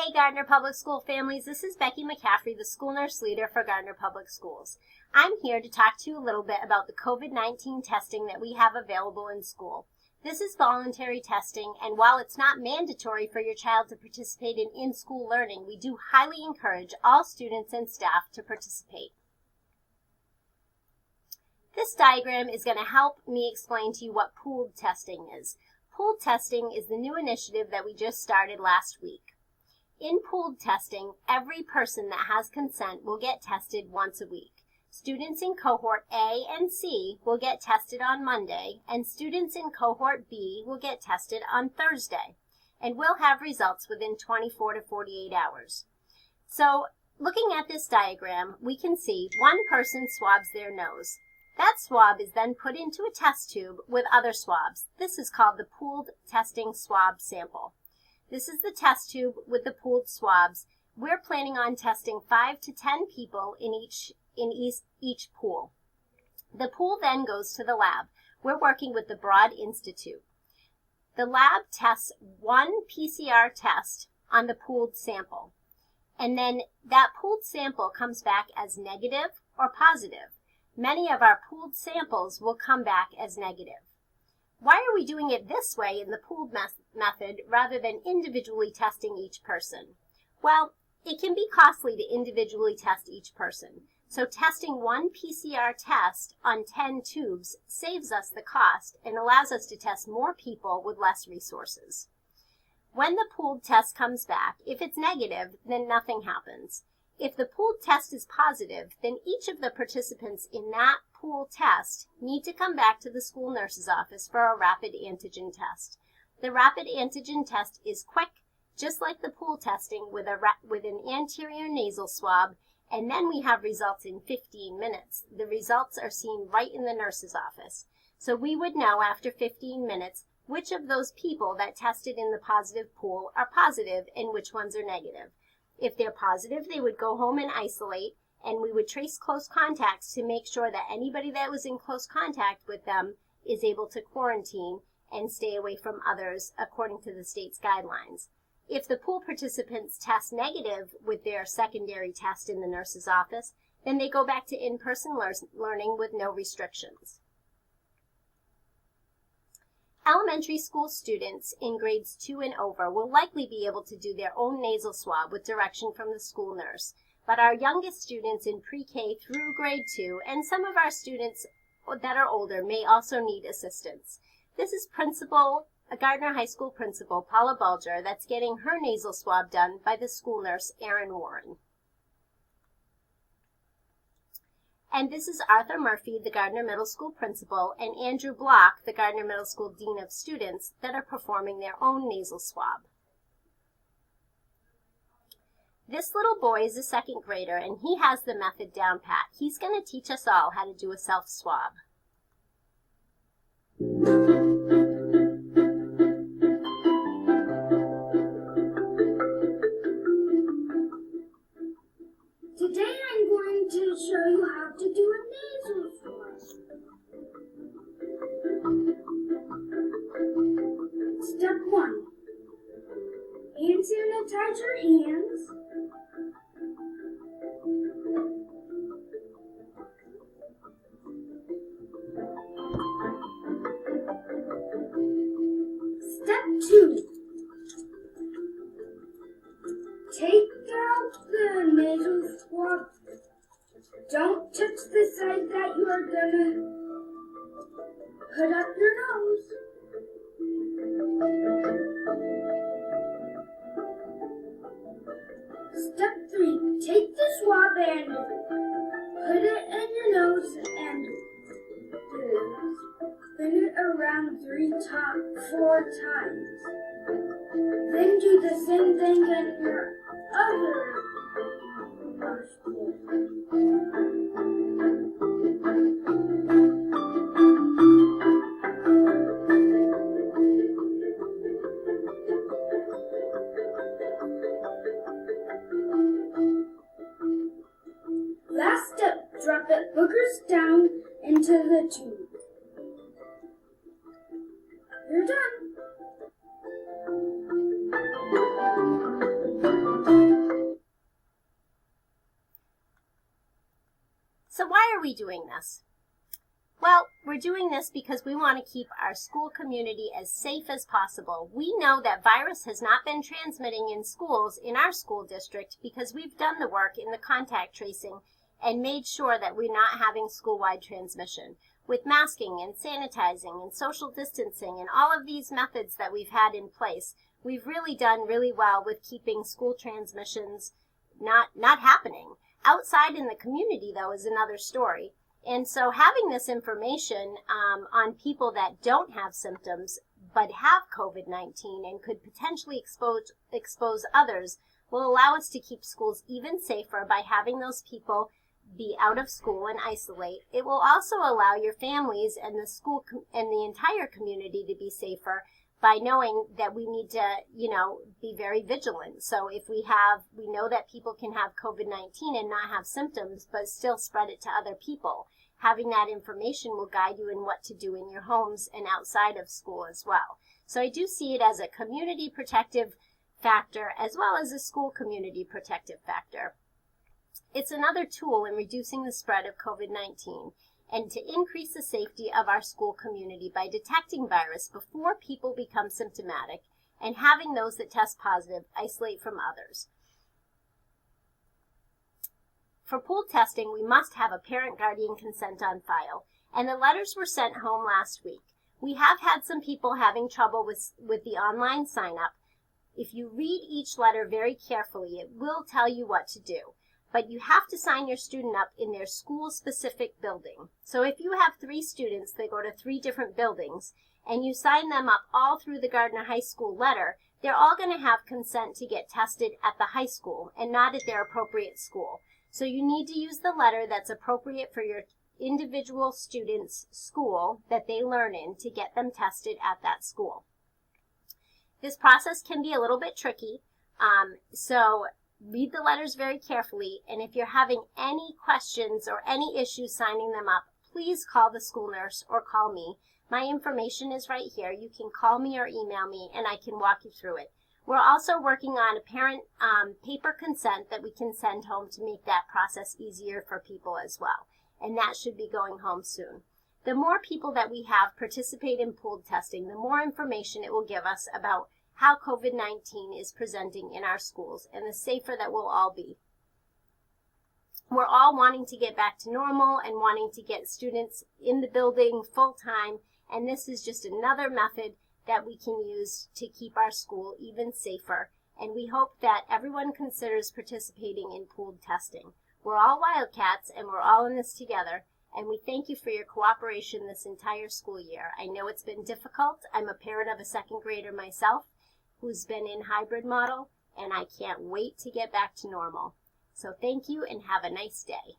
Hey Gardner Public School families, this is Becky McCaffrey, the school nurse leader for Gardner Public Schools. I'm here to talk to you a little bit about the COVID-19 testing that we have available in school. This is voluntary testing, and while it's not mandatory for your child to participate in in-school learning, we do highly encourage all students and staff to participate. This diagram is going to help me explain to you what pooled testing is. Pooled testing is the new initiative that we just started last week. In pooled testing, every person that has consent will get tested once a week. Students in cohort A and C will get tested on Monday, and students in cohort B will get tested on Thursday, and we'll have results within 24 to 48 hours. So, looking at this diagram, we can see one person swabs their nose. That swab is then put into a test tube with other swabs. This is called the pooled testing swab sample. This is the test tube with the pooled swabs. We're planning on testing 5 to 10 people in each pool. The pool then goes to the lab. We're working with the Broad Institute. The lab tests one PCR test on the pooled sample, and then that pooled sample comes back as negative or positive. Many of our pooled samples will come back as negative. Why are we doing it this way in the pooled method rather than individually testing each person? Well, it can be costly to individually test each person. So testing one PCR test on 10 tubes saves us the cost and allows us to test more people with less resources. When the pooled test comes back, if it's negative, then nothing happens. If the pooled test is positive, then each of the participants in that pool test need to come back to the school nurse's office for a rapid antigen test. The rapid antigen test is quick, just like the pool testing with an anterior nasal swab, and then we have results in 15 minutes. The results are seen right in the nurse's office. So we would know after 15 minutes which of those people that tested in the positive pool are positive and which ones are negative. If they're positive, they would go home and isolate, and we would trace close contacts to make sure that anybody that was in close contact with them is able to quarantine and stay away from others according to the state's guidelines. If the pool participants test negative with their secondary test in the nurse's office, then they go back to in-person learning with no restrictions. Elementary school students in grades 2 and over will likely be able to do their own nasal swab with direction from the school nurse. But our youngest students in pre-K through grade 2 and some of our students that are older may also need assistance. This is Gardner High School Principal Paula Bulger that's getting her nasal swab done by the school nurse Erin Warren. And this is Arthur Murphy, the Gardner Middle School Principal, and Andrew Block, the Gardner Middle School Dean of Students, that are performing their own nasal swab. This little boy is a second grader, and he has the method down pat. He's going to teach us all how to do a self-swab. Today I'm going to show you how to do a nasal swab. Step 1. Hand sanitize your hands. Step 2. Take out the nasal swab. Don't touch the side that you are gonna put up your nose. Step 3. Take the swab and put it in your nose and spin it around 4 times. Then do the same thing in your other nostril. Last step, drop it boogers down into the tube. You're done. we doing this? Well, we're doing this because we want to keep our school community as safe as possible. We know that virus has not been transmitting in schools in our school district because we've done the work in the contact tracing and made sure that we're not having school-wide transmission. With masking and sanitizing and social distancing and all of these methods that we've had in place, we've really done really well with keeping school transmissions not happening. Outside in the community, though, is another story. And so having this information on people that don't have symptoms but have COVID-19 and could potentially expose others will allow us to keep schools even safer by having those people be out of school and isolate. It will also allow your families and the school and the entire community to be safer by knowing that we need to, be very vigilant. So if we know that people can have COVID-19 and not have symptoms, but still spread it to other people. Having that information will guide you in what to do in your homes and outside of school as well. So I do see it as a community protective factor as well as a school community protective factor. It's another tool in reducing the spread of COVID-19 and to increase the safety of our school community by detecting virus before people become symptomatic and having those that test positive isolate from others. For pooled testing, we must have a parent-guardian consent on file, and the letters were sent home last week. We have had some people having trouble with the online sign-up. If you read each letter very carefully, it will tell you what to do. But you have to sign your student up in their school-specific building. So if you have 3 students that go to 3 different buildings, and you sign them up all through the Gardner High School letter, they're all going to have consent to get tested at the high school and not at their appropriate school. So you need to use the letter that's appropriate for your individual student's school that they learn in to get them tested at that school. This process can be a little bit tricky, so read the letters very carefully, and if you're having any questions or any issues signing them up, please call the school nurse or call me. My information is right here. You can call me or email me, and I can walk you through it. We're also working on a parent paper consent that we can send home to make that process easier for people as well, and that should be going home soon. The more people that we have participate in pooled testing, the more information it will give us about how COVID-19 is presenting in our schools and the safer that we'll all be. We're all wanting to get back to normal and wanting to get students in the building full time, and this is just another method that we can use to keep our school even safer. And we hope that everyone considers participating in pooled testing. We're all Wildcats and we're all in this together, and we thank you for your cooperation this entire school year. I know it's been difficult. I'm a parent of a 2nd grader myself who's been in hybrid model, and I can't wait to get back to normal. So thank you and have a nice day.